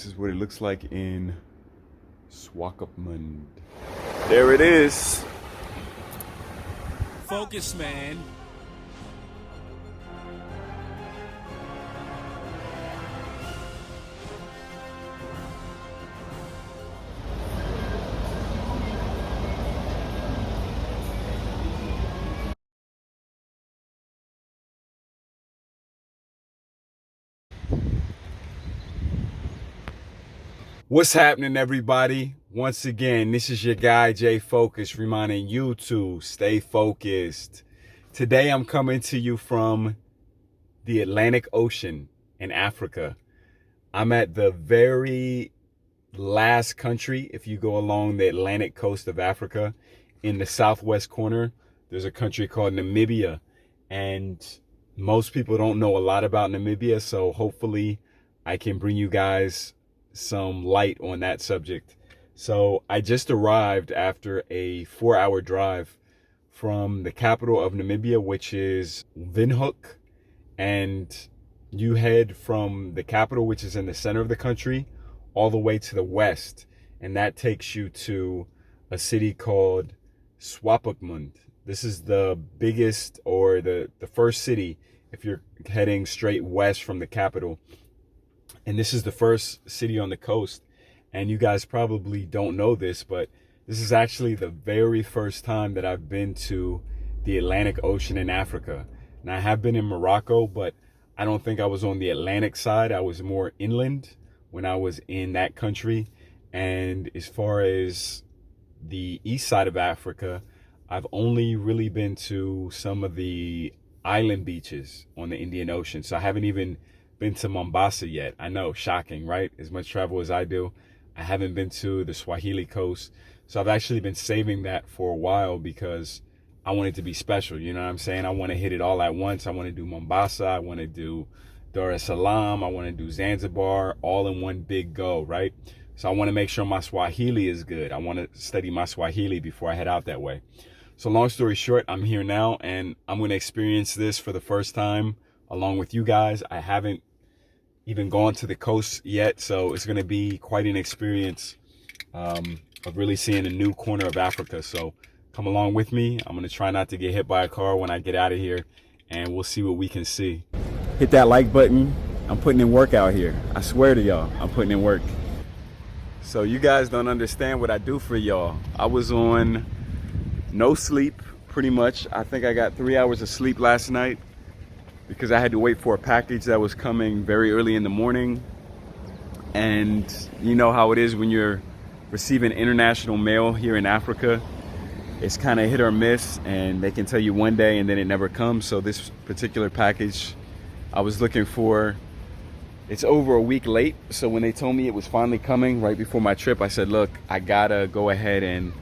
This is what it looks like in Swakopmund. There it is. Focus, man. What's happening, everybody? Once again, this is your guy Jay Focus, reminding you to stay focused. Today I'm coming to you from the Atlantic Ocean in Africa. I'm at the very last country. If you go along the Atlantic coast of Africa, in the southwest corner, there's a country called Namibia. And most people don't know a lot about Namibia, so hopefully I can bring you guys some light on that subject. So I just arrived after a 4-hour drive from the capital of Namibia, which is Windhoek, and you head from the capital, which is in the center of the country, all the way to the west, and that takes you to a city called Swakopmund. This is the biggest, or the first city if you're heading straight west from the capital. And this is the first city on the coast. And you guys probably don't know this, but this is actually the very first time that I've been to the Atlantic Ocean in Africa. And I have been in Morocco, but I don't think I was on the Atlantic side. I was more inland when I was in that country. And as far as the east side of Africa, I've only really been to some of the island beaches on the Indian Ocean. So I haven't even been to Mombasa yet. I know, shocking, right? As much travel as I do, I haven't been to the Swahili coast. So I've actually been saving that for a while because I want it to be special. You know what I'm saying? I want to hit it all at once. I want to do Mombasa. I want to do Dar es Salaam. I want to do Zanzibar, all in one big go, right? So I want to make sure my Swahili is good. I want to study my Swahili before I head out that way. So long story short, I'm here now and I'm going to experience this for the first time along with you guys. I haven't even gone to the coast yet, so it's going to be quite an experience of really seeing a new corner of Africa. So come along with me. I'm going to try not to get hit by a car when I get out of here, and we'll see what we can see. Hit that like button. I'm putting in work out here. I swear to y'all, I'm putting in work. So you guys don't understand what I do for y'all. I was on no sleep pretty much. I think I got 3 hours of sleep last night, because I had to wait for a package that was coming very early in the morning. And you know how it is when you're receiving international mail here in Africa. It's kind of hit or miss, and they can tell you one day and then it never comes. So this particular package I was looking for, it's over a week late. So when they told me it was finally coming right before my trip, I said, look, I gotta go ahead and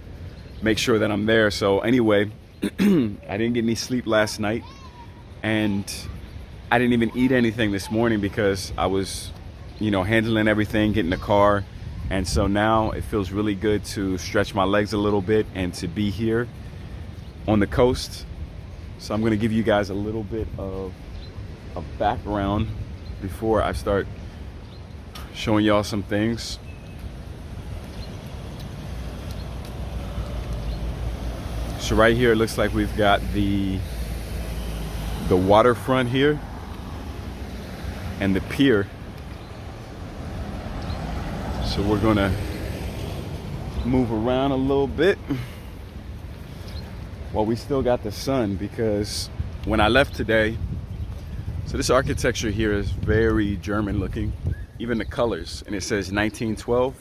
make sure that I'm there. So anyway, I didn't get any sleep last night, and I didn't even eat anything this morning because I was, handling everything, getting the car. And so now it feels really good to stretch my legs a little bit and to be here on the coast. So I'm going to give you guys a little bit of background before I start showing y'all some things. So right here, it looks like we've got the waterfront here and the pier. So we're gonna move around a little bit while we still got the sun, because when I left today, so this architecture here is very German looking, even the colors, and it says 1912.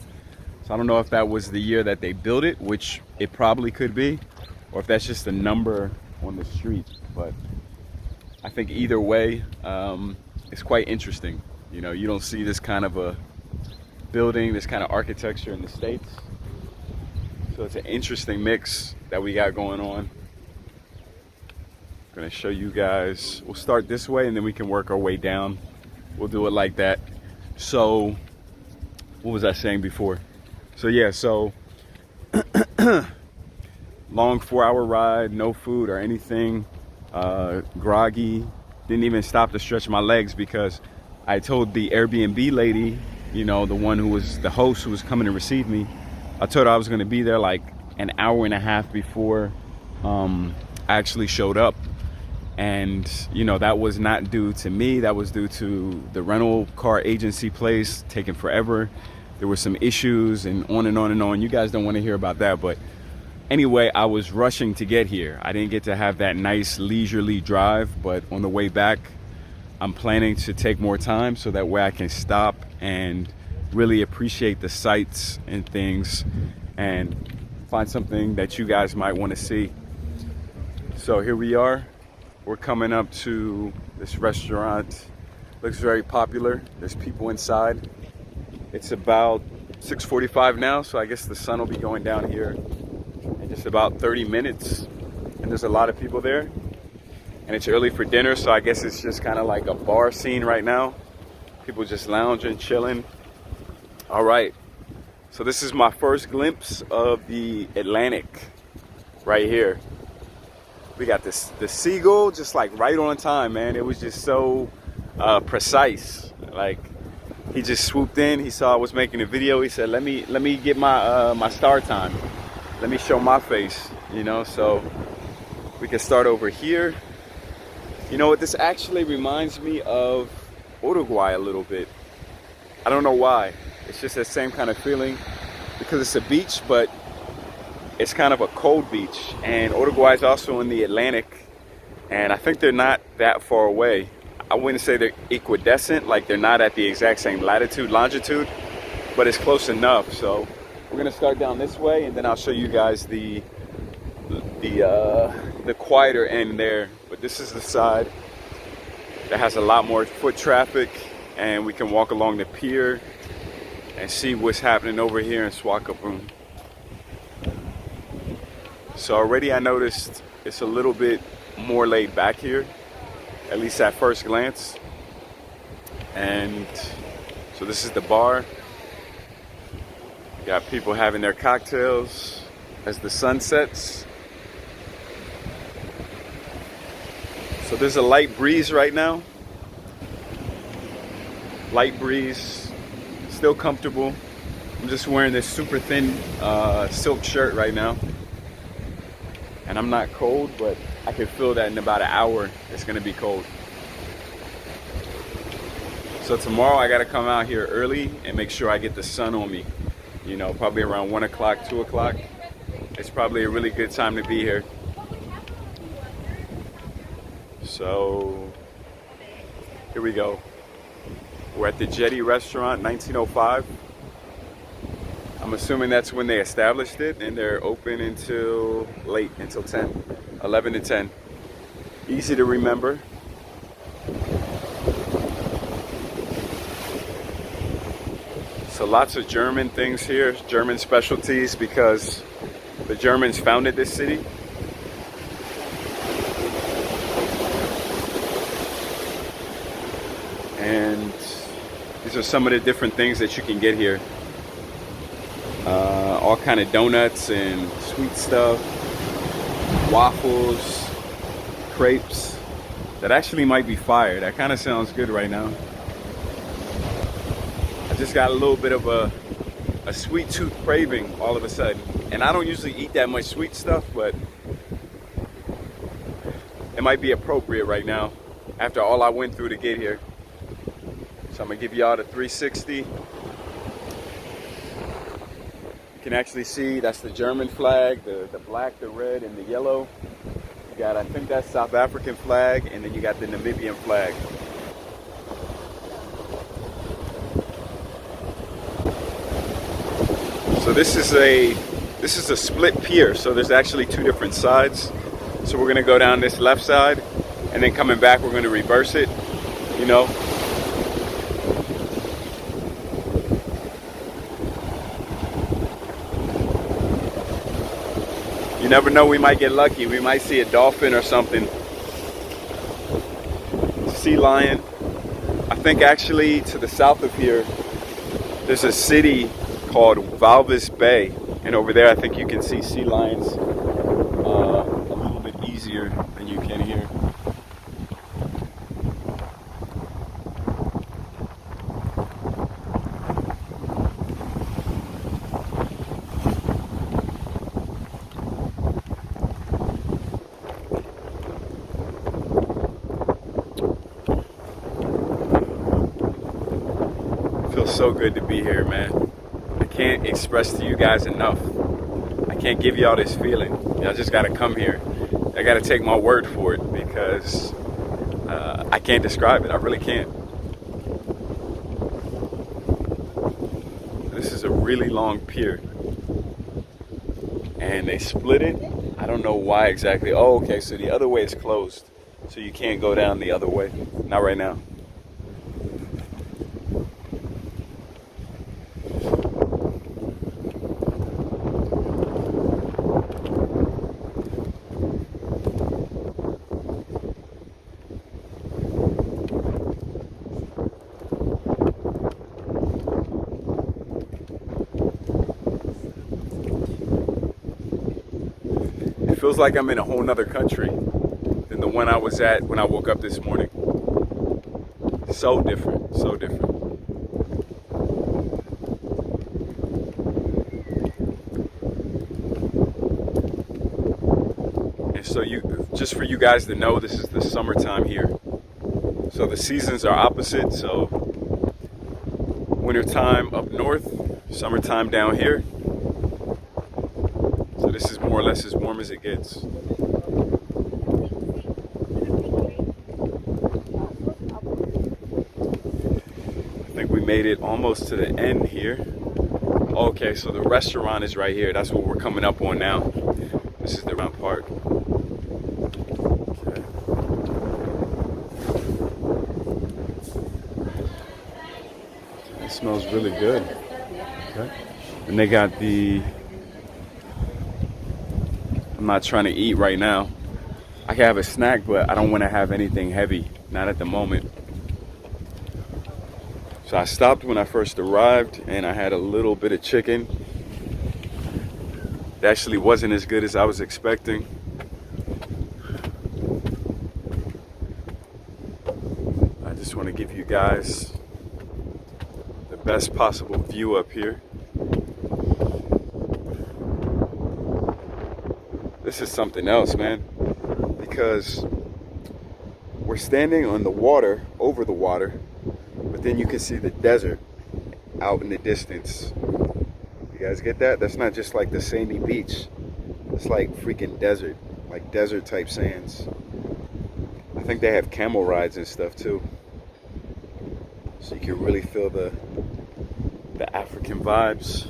So I don't know if that was the year that they built it, which it probably could be, or if that's just a number on the street. But I think either way, it's quite interesting. You don't see this kind of a building, this kind of architecture in the States. So it's an interesting mix that we got going on. I'm gonna show you guys. We'll start this way and then we can work our way down. We'll do it like that. So what was I saying before? So yeah, so long 4-hour ride, no food or anything, groggy, didn't even stop to stretch my legs because I told the Airbnb lady you know, the one who was the host who was coming to receive me, I told her I was going to be there like an hour and a half before I actually showed up. And, you know, that was not due to me. That was due to the rental car agency place taking forever. There were some issues and on and on and on. You guys don't want to hear about that. But anyway, I was rushing to get here. I didn't get to have that nice leisurely drive. But on the way back, I'm planning to take more time so that way I can stop and really appreciate the sights and things and find something that you guys might want to see. So here we are. We're coming up to this restaurant. Looks very popular. There's people inside. It's about 6:45 now, so I guess the sun will be going down here in just about 30 minutes. And there's a lot of people there. And it's early for dinner, so I guess it's just kind of like a bar scene right now. People just lounging, chilling. All right. So this is my first glimpse of the Atlantic right here. We got the seagull just like right on time, man. It was just so precise. Like he just swooped in. He saw I was making a video. He said, "Let me get my my star time. Let me show my face." You know, so we can start over here. You know what? This actually reminds me of Uruguay a little bit. I don't know why. It's just that same kind of feeling because it's a beach, but it's kind of a cold beach, and Uruguay is also in the Atlantic, and I think they're not that far away. I wouldn't say they're equidistant, like they're not at the exact same latitude, longitude, but it's close enough. So we're gonna start down this way, and then I'll show you guys the quieter end there. But this is the side that has a lot more foot traffic, and we can walk along the pier and see what's happening over here in Swakopmund. So already I noticed it's a little bit more laid back here, at least at first glance. And so this is the bar. Got people having their cocktails as the sun sets. So there's a light breeze right now. Light breeze, still comfortable. I'm just wearing this super thin silk shirt right now. And I'm not cold, but I can feel that in about an hour it's gonna be cold. So tomorrow I gotta come out here early and make sure I get the sun on me. You know, probably around 1 o'clock, 2 o'clock. It's probably a really good time to be here. So here we go. We're at the Jetty restaurant, 1905. I'm assuming that's when they established it, and they're open until late, until 10, 11 to 10. Easy to remember. So lots of German things here, German specialties, because the Germans founded this city. And these are some of the different things that you can get here. All kind of donuts and sweet stuff, waffles, crepes. That actually might be fire. That kind of sounds good right now. I just got a little bit of a sweet tooth craving all of a sudden. And I don't usually eat that much sweet stuff, but it might be appropriate right now after all I went through to get here. So I'm gonna give y'all the 360. You can actually see that's the German flag, the black, the red, and the yellow. You got, I think that's South African flag, and then you got the Namibian flag. So this is a split pier, so there's actually two different sides. So we're gonna go down this left side, and then coming back we're gonna reverse it, you know. You never know, we might get lucky. We might see a dolphin or something. Sea lion. I think actually to the south of here, there's a city called Walvis Bay. And over there, I think you can see sea lions a little bit easier than you can here. feels so good to be here, man. I can't express to you guys enough. I can't give y'all this feeling. Y'all just gotta come here. I gotta take my word for it because I can't describe it. I really can't. This is a really long pier, and they split it. I don't know why exactly. Oh, okay, so the other way is closed, so you can't go down the other way. Not right now. It feels like I'm in a whole nother country than the one I was at when I woke up this morning. So different, so different. And so just for you guys to know, this is the summertime here. So the seasons are opposite. So wintertime up north, summertime down here. So this is more or less as warm as it gets. I think we made it almost to the end here. Okay, so the restaurant is right here. That's what we're coming up on now. This is the round park. Okay. It smells really good. Okay. And they got I'm not trying to eat right now. I can have a snack, but I don't want to have anything heavy. Not at the moment. So I stopped when I first arrived and I had a little bit of chicken. It actually wasn't as good as I was expecting. I just want to give you guys the best possible view up here. This is something else, man, because we're standing on the water, over the water, but then you can see the desert out in the distance. You guys get that? That's not just like the sandy beach. It's like freaking desert, like desert type sands. I think they have camel rides and stuff too. So you can really feel the African vibes.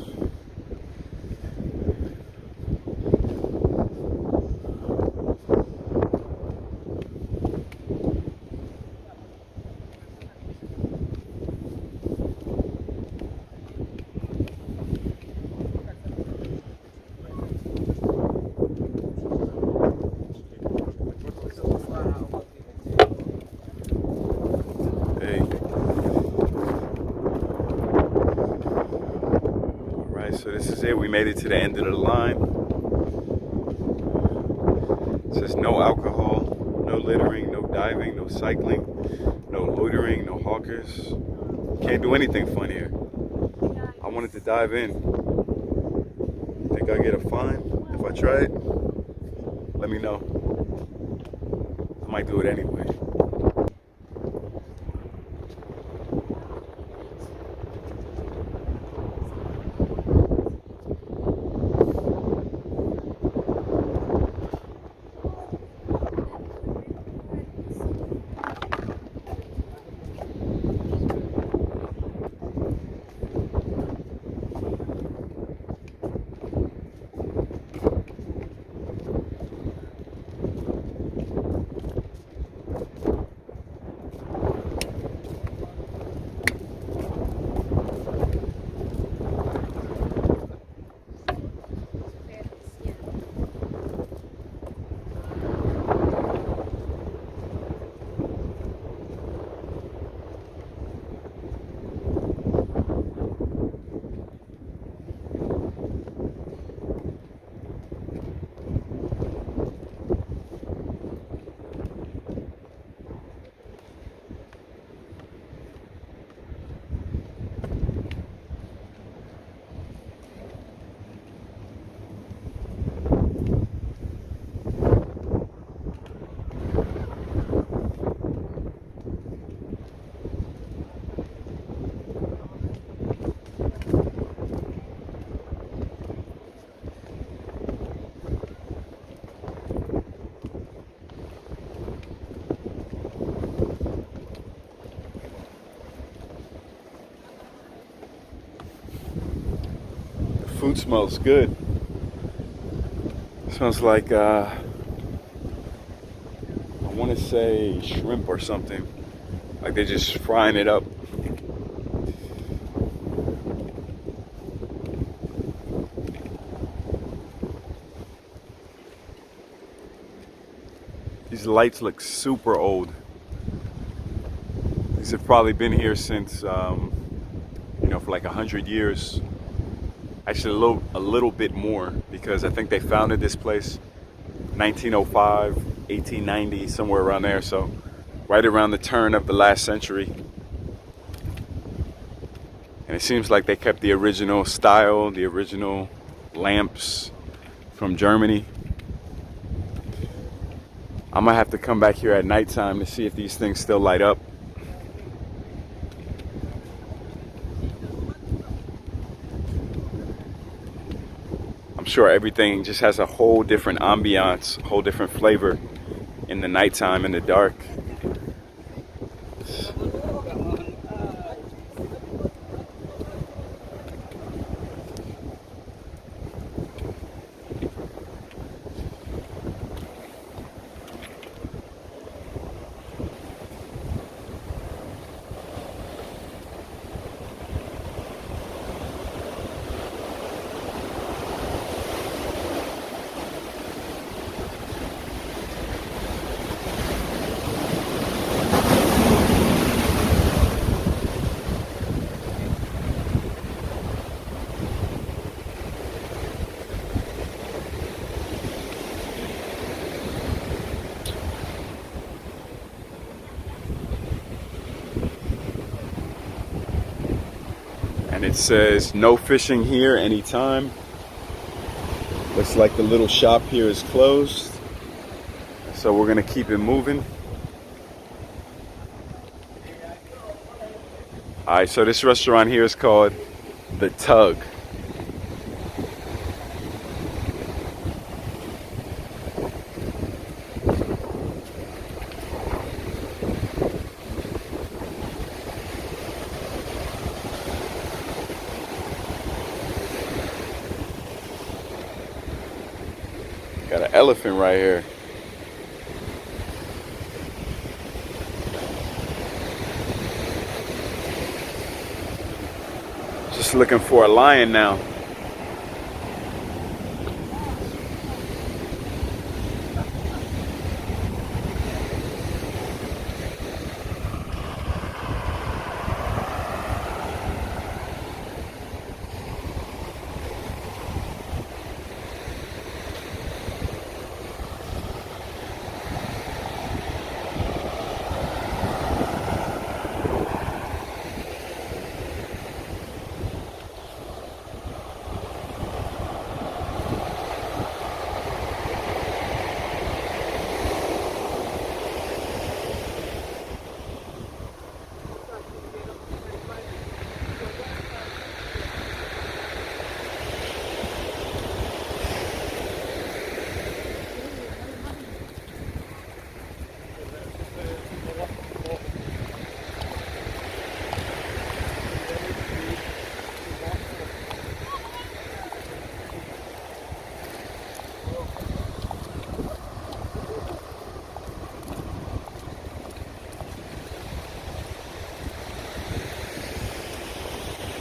So this is it. We made it to the end of the line. It says no alcohol, no littering, no diving, no cycling, no loitering, no hawkers. Can't do anything fun here. I wanted to dive in. Think I'll get a fine if I try it? Let me know. I might do it anyway. food smells good. It smells like I want to say shrimp or something. Like they're just frying it up. These lights look super old. These have probably been here since, you know, for like 100 years. Actually, a little bit more, because I think they founded this place 1905, 1890, somewhere around there. So right around the turn of the last century. And it seems like they kept the original style, the original lamps from Germany. I might have to come back here at nighttime to see if these things still light up. I'm sure everything just has a whole different ambiance, a whole different flavor in the nighttime, in the dark. And it says no fishing here anytime. Looks like the little shop here is closed. So we're gonna keep it moving. All right, so this restaurant here is called The Tug. Got an elephant right here. Just looking for a lion now.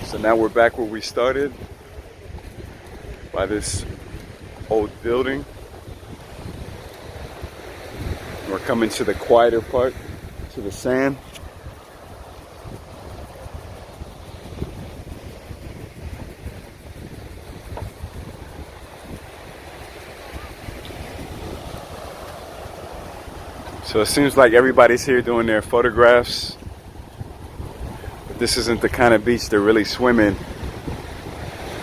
So now we're back where we started, by this old building. We're coming to the quieter part, to the sand. So it seems like everybody's here doing their photographs. This isn't the kind of beach to really swim in.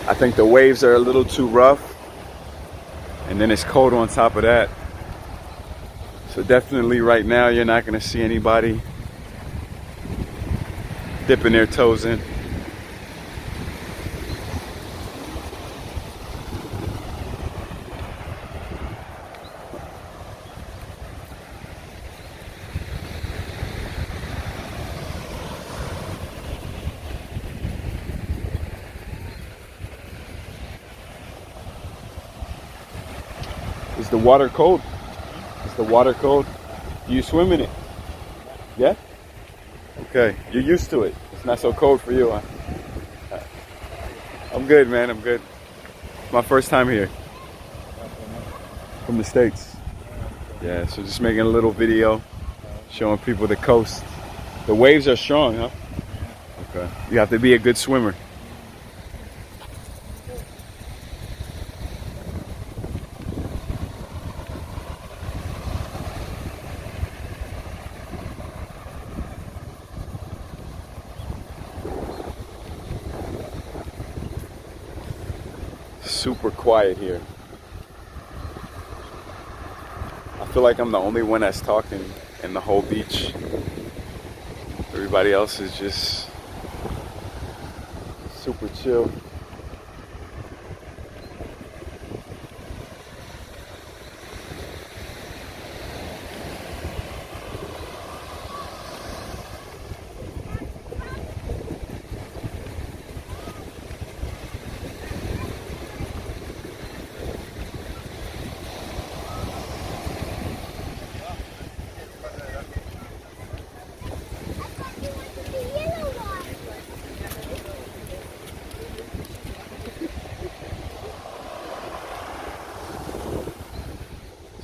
I think the waves are a little too rough, and then it's cold on top of that. So definitely right now you're not going to see anybody dipping their toes in. Is the water cold? Is the water cold? Do you swim in it? Yeah? Okay, you're used to it. It's not so cold for you, huh? I'm good, man, I'm good. It's my first time here. From the States. Yeah, so just making a little video showing people the coast. The waves are strong, huh? Okay. You have to be a good swimmer. Super quiet here. I feel like I'm the only one that's talking in the whole beach. Everybody else is just super chill.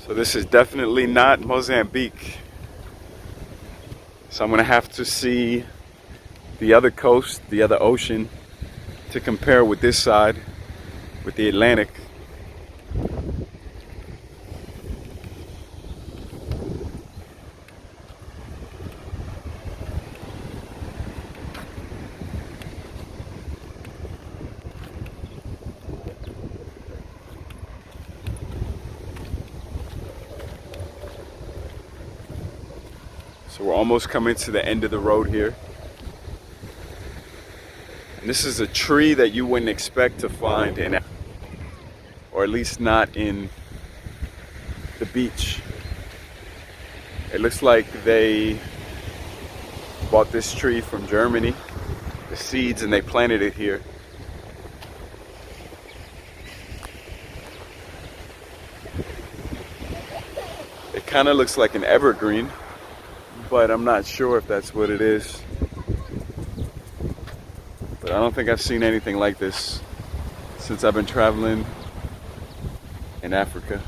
So this is definitely not Mozambique. So I'm gonna have to see the other coast, the other ocean, to compare with this side, with the Atlantic. So we're almost coming to the end of the road here. And this is a tree that you wouldn't expect to find in, or at least not in the beach. It looks like they bought this tree from Germany, the seeds, and they planted it here. It kind of looks like an evergreen, but I'm not sure if that's what it is. But I don't think I've seen anything like this since I've been traveling in Africa.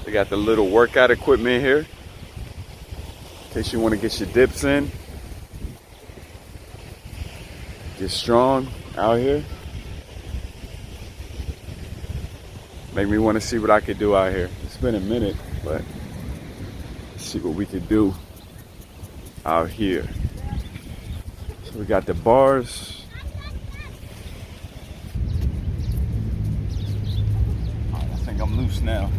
They got the little workout equipment here in case you want to get your dips in. Get strong out here. Make me want to see what I could do out here. It's been a minute, but let's see what we could do out here. So we got the bars. I think I'm loose now.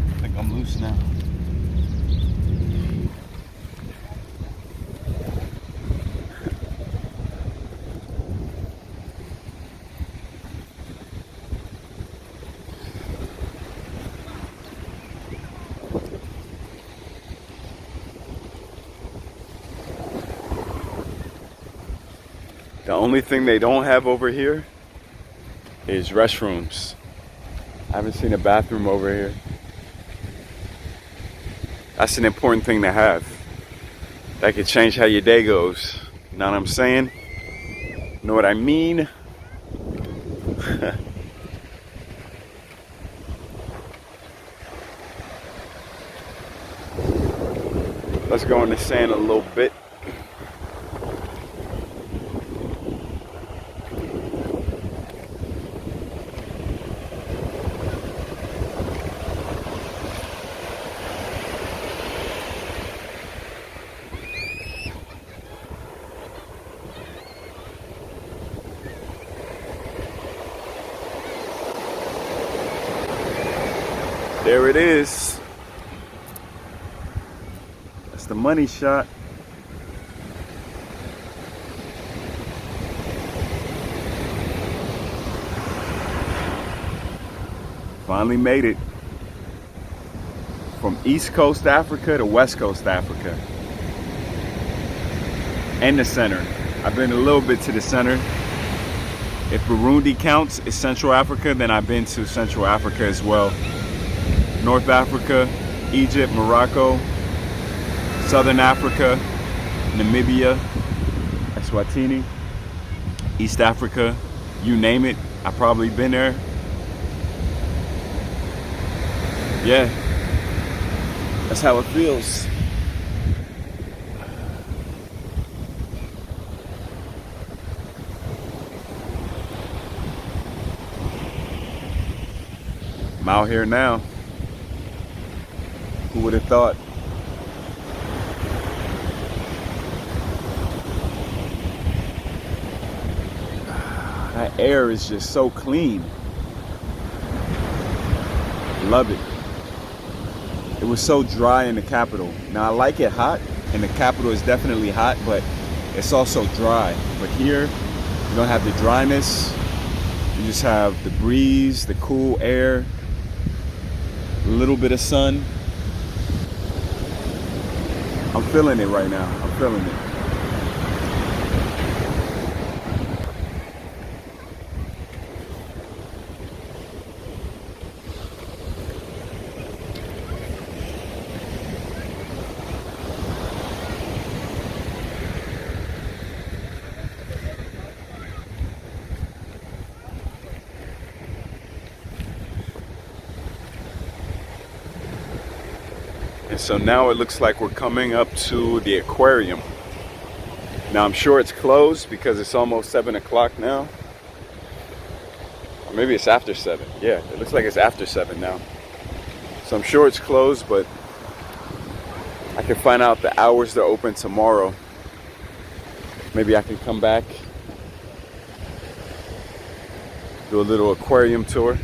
The only thing they don't have over here is restrooms. I haven't seen a bathroom over here. That's an important thing to have. That could change how your day goes. You know what I'm saying? You know what I mean? Let's go in the sand a little bit. There it is. That's the money shot. Finally made it from East Coast Africa to West Coast Africa. And the center. I've been a little bit to the center. If Burundi counts as Central Africa, then I've been to Central Africa as well. North Africa, Egypt, Morocco, Southern Africa, Namibia, Eswatini, East Africa, you name it, I've probably been there. Yeah, that's how it feels. I'm out here now. Who would have thought? That air is just so clean. Love it. It was so dry in the capital. Now I like it hot, and the capital is definitely hot, but it's also dry. But here, you don't have the dryness. You just have the breeze, the cool air, a little bit of sun. I'm feeling it right now. I'm feeling it. And so now it looks like we're coming up to the aquarium. Now I'm sure it's closed because it's almost 7 o'clock now. Or maybe it's after 7. Yeah, it looks like it's after 7 now. So I'm sure it's closed, but I can find out the hours they're open tomorrow. Maybe I can come back, do a little aquarium tour.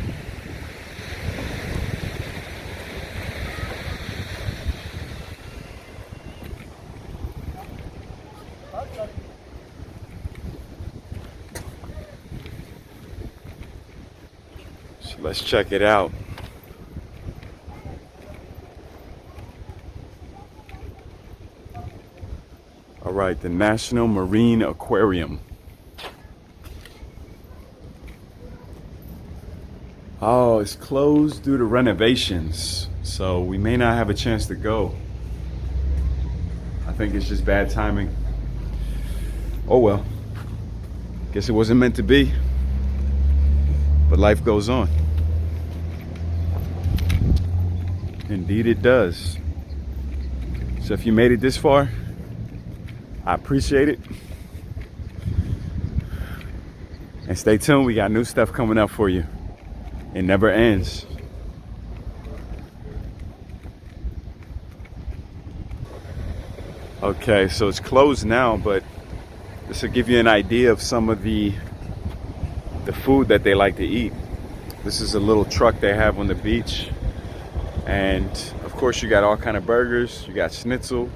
So let's check it out. All right, the National Marine Aquarium. Oh, it's closed due to renovations, so we may not have a chance to go. I think it's just bad timing. Oh well, guess it wasn't meant to be, but life goes on. Indeed it does. So if you made it this far, I appreciate it. And stay tuned, we got new stuff coming up for you. It never ends. Okay, so it's closed now, but this will give you an idea of some of the food that they like to eat. This is a little truck they have on the beach. And of course you got all kind of burgers. You got schnitzel,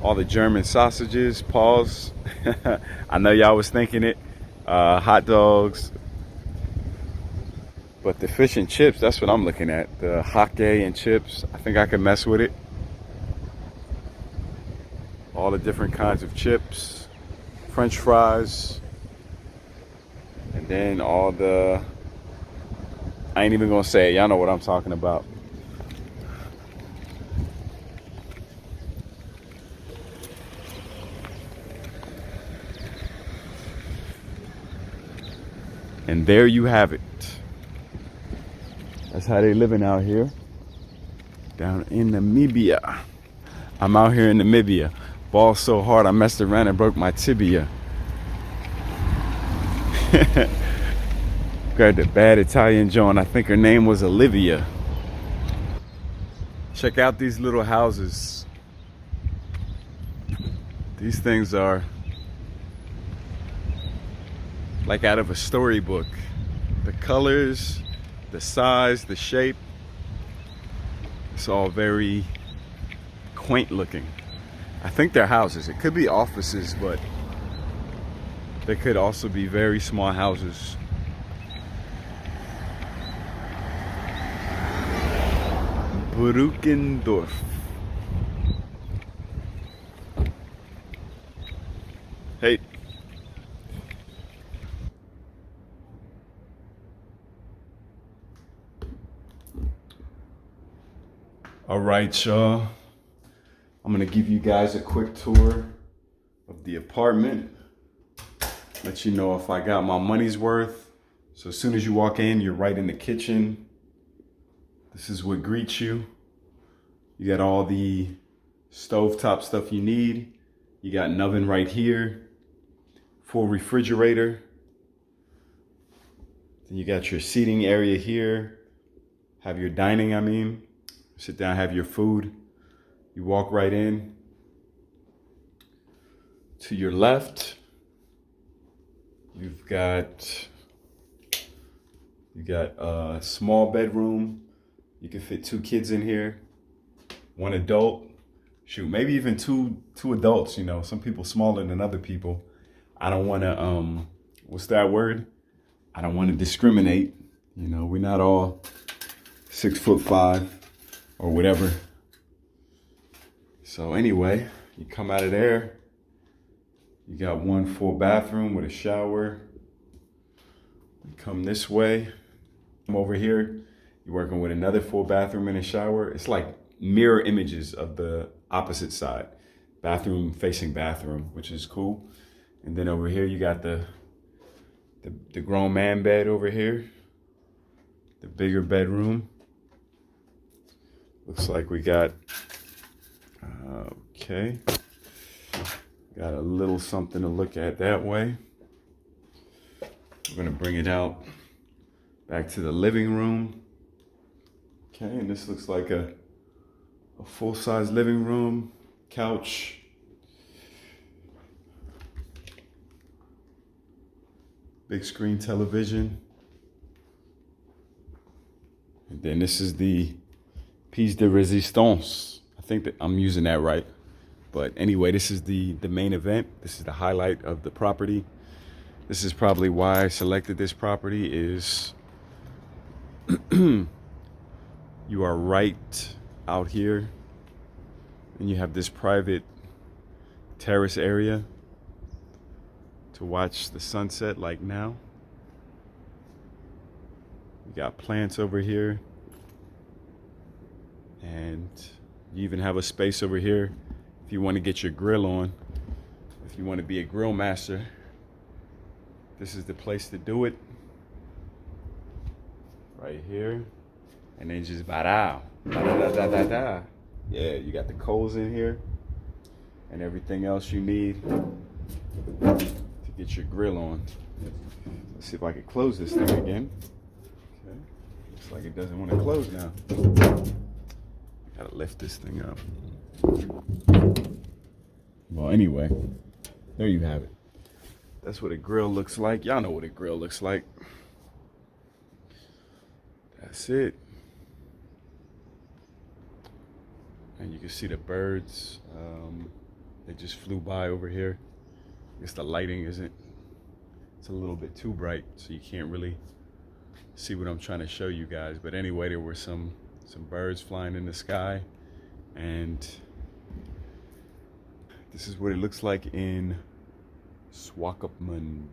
all the German sausages, paws. I know y'all was thinking it. Hot dogs. But the fish and chips, that's what I'm looking at. The hake and chips, I think I can mess with it. All the different kinds of chips, French fries, and then all the, I ain't even gonna say it, y'all know what I'm talking about. And there you have it. That's how they living out here, down in Namibia. I'm out here in Namibia. Ball so hard I messed around and broke my tibia. Grabbed a bad Italian joint. I think her name was Olivia. Check out these little houses. These things are like out of a storybook. The colors, the size, the shape, it's all very quaint looking. I think they're houses. It could be offices, but they could also be very small houses. Brukendorf. Hey. All right, y'all. I'm gonna give you guys a quick tour of the apartment. Let you know if I got my money's worth. So as soon as you walk in, you're right in the kitchen. This is what greets you. You got all the stovetop stuff you need. You got an oven right here, full refrigerator. Then you got your seating area here. Have your dining, Sit down, have your food. You walk right in. To your left, you got a small bedroom. You can fit 2 kids in here, 1 adult. Shoot, maybe even two adults, some people smaller than other people. I don't want to, what's that word? I don't want to discriminate. We're not all 6'5" or whatever. So anyway, you come out of there. You got 1 full bathroom with a shower. You come this way. Come over here. You're working with another full bathroom and a shower. It's like mirror images of the opposite side. Bathroom facing bathroom, which is cool. And then over here, you got the grown man bed over here. The bigger bedroom. Looks like we got, okay. Got a little something to look at that way. We're gonna bring it out back to the living room. Okay, and this looks like a full-size living room, couch. Big screen television. And then this is the piece de resistance. I think that I'm using that right. But anyway, this is the main event. This is the highlight of the property. This is probably why I selected this property is you are right out here and you have this private terrace area to watch the sunset like now. You got plants over here and you even have a space over here if you want to get your grill on. If you want to be a grill master, this is the place to do it. Right here. And then just ba-da. Ba-da-da-da-da-da. Yeah, you got the coals in here and everything else you need to get your grill on. Let's see if I can close this thing again. Okay. Looks like it doesn't want to close now. Gotta lift this thing up. Well, anyway, there you have it. That's what a grill looks like. Y'all know what a grill looks like. That's it. And you can see the birds. They just flew by over here. I guess the lighting isn't, it's a little bit too bright, so you can't really see what I'm trying to show you guys. But anyway, there were some birds flying in the sky. And this is what it looks like in Swakopmund,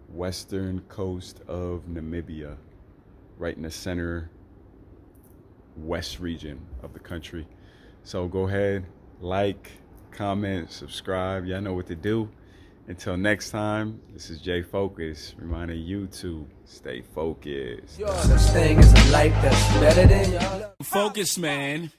western coast of Namibia, right in the center west region of the country. So go ahead, like, comment, subscribe. Y'all know what to do. Until next time, this is Jay Focus, reminding you to stay focused. Such thing as a life that's better than your Focus, man.